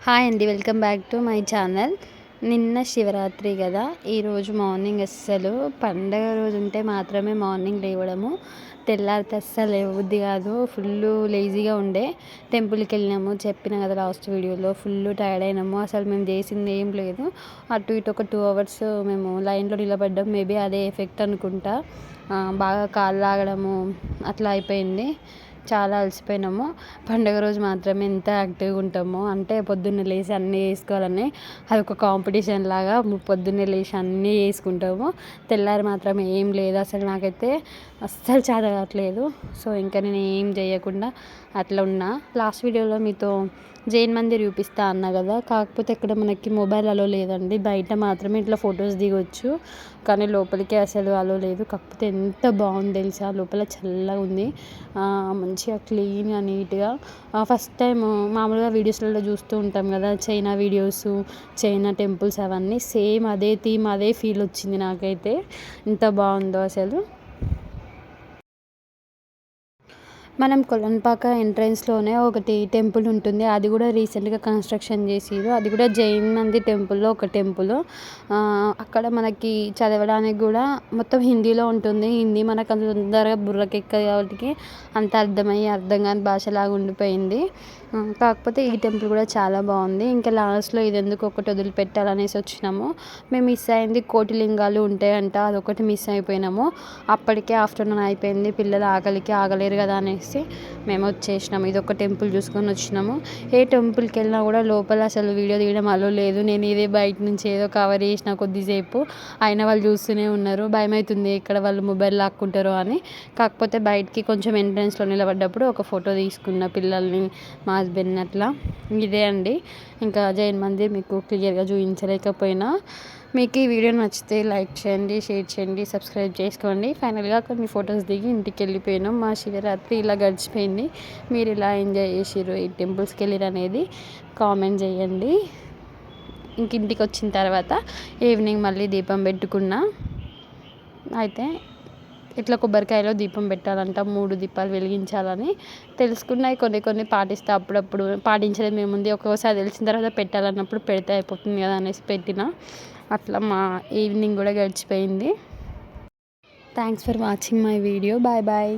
Hi అండి, welcome back to my channel. నిన్న శివరాత్రి కదా, ఈరోజు మార్నింగ్ అస్సలు పండగ రోజు ఉంటే మాత్రమే మార్నింగ్ లేవడము, తెల్లారితే అస్సలు లేవబుద్ధి కాదు. ఫుల్ లేజీగా ఉండే. టెంపుల్కి వెళ్ళినాము, చెప్పిన కదా లాస్ట్ వీడియోలో. ఫుల్ టైర్డ్ అయినాము. అసలు మేము చేసింది ఏం లేదు. అటు ఇటు ఒక 2 hours మేము లైన్లో నిలబడ్డాం. మేబీ అదే ఎఫెక్ట్ అనుకుంటా. బాగా కాళ్ళు లాగడము అట్లా అయిపోయింది. చాలా అలసిపోయినాము. పండుగ రోజు మాత్రమే ఎంత యాక్టివ్గా ఉంటామో, అంటే పొద్దున్నే లేచి అన్నీ వేసుకోవాలని అదొక కాంపిటీషన్ లాగా పొద్దున్నే లేచి అన్నీ వేసుకుంటాము. తెల్లారి మాత్రం ఏం లేదు. అసలు నాకైతే అస్సలు చేత కావట్లేదు. సో ఇంకా నేను ఏం చేయకుండా అట్లా ఉన్నా. లాస్ట్ వీడియోలో మీతో జైన్ మందిర్ చూపిస్తా అన్నా కదా, కాకపోతే ఇక్కడ మనకి మొబైల్ అలో లేదండి. బయట మాత్రమే ఇట్లా ఫొటోస్ దిగొచ్చు, కానీ లోపలికి అసలు అలో లేదు. కాకపోతే ఎంత బాగుంది తెలుసా, లోపల చల్లగా ఉంది, మంచిగా క్లీన్గా నీట్గా. ఫస్ట్ టైం మామూలుగా వీడియోస్లలో చూస్తూ ఉంటాం కదా, చైనా వీడియోస్, చైనా టెంపుల్స్, అవన్నీ సేమ్ అదే థీమ్, అదే ఫీల్ వచ్చింది నాకైతే. ఎంత బాగుందో అసలు. మనం కొలన్పాక ఎంట్రన్స్లోనే ఒకటి టెంపుల్ ఉంటుంది. అది కూడా రీసెంట్గా కన్స్ట్రక్షన్ చేసిరు. అది కూడా జైన్ మందిర్ టెంపుల్లో ఒక టెంపుల్. అక్కడ మనకి చదవడానికి కూడా మొత్తం హిందీలో ఉంటుంది. హిందీ మనకు అంత తొందరగా బుర్రకెక్కదు కాబట్టి అంత అర్థం కాని భాషలాగా ఉండిపోయింది. కాకపోతే ఈ టెంపుల్ కూడా చాలా బాగుంది. ఇంకా లాస్ట్లో ఇది ఎందుకు ఒకటి వదిలిపెట్టాలనేసి వచ్చినాము. మేము మిస్ అయింది కోటి లింగాలు ఉంటాయంట, అదొకటి మిస్ అయిపోయినాము. అప్పటికే ఆఫ్టర్నూన్ అయిపోయింది. పిల్లలు ఆకలికి ఆగలేరు కదా అనేసి మేము వచ్చేసినాము. ఇది ఒక టెంపుల్ చూసుకొని వచ్చినాము. ఏ టెంపుల్కి వెళ్ళినా కూడా లోపల అసలు వీడియో తీయడం అలో లేదు. నేను ఇదే బయట నుంచి ఏదో కవర్ చేసిన కొద్దిసేపు, అయినా వాళ్ళు చూస్తూనే ఉన్నారు. భయం అవుతుంది ఇక్కడ వాళ్ళు మొబైల్ లాక్కుంటారో అని. కాకపోతే బయటికి కొంచెం ఎంట్రన్స్లో నిలబడ్డప్పుడు ఒక ఫోటో తీసుకున్న పిల్లల్ని, మా హస్బెండ్ని అట్లా. ఇదే అండి. ఇంకా జైన్ మందిర్ మీకు క్లియర్గా చూపించలేకపోయినా. మీకు ఈ వీడియో నచ్చితే లైక్ చేయండి, షేర్ చేయండి, సబ్స్క్రైబ్ చేసుకోండి. ఫైనల్గా కొన్ని ఫొటోస్ దిగి ఇంటికి వెళ్ళిపోయినాం. మా శివరాత్రి ఇలా గడిచిపోయింది. మీరు ఇలా ఎంజాయ్ చేసిర్రు, ఈ టెంపుల్స్కి వెళ్ళిరు అనేది కామెంట్ చేయండి. ఇంటికి వచ్చిన తర్వాత ఈవినింగ్ మళ్ళీ దీపం పెట్టుకున్నా. అయితే ఇట్లా కొబ్బరికాయలో దీపం పెట్టాలంట, 3 దీపాలు వెలిగించాలని తెలుసుకున్నాయి. కొన్ని పాటిస్తే అప్పుడప్పుడు పాటించలేదు మేము ముందే. ఒక్కోసారి తెలిసిన తర్వాత పెట్టాలన్నప్పుడు పెడితే అయిపోతుంది కదా అనేసి పెట్టిన. అట్లా మా ఈవినింగ్ కూడా గడిచిపోయింది. Thanks for watching my video. Bye bye.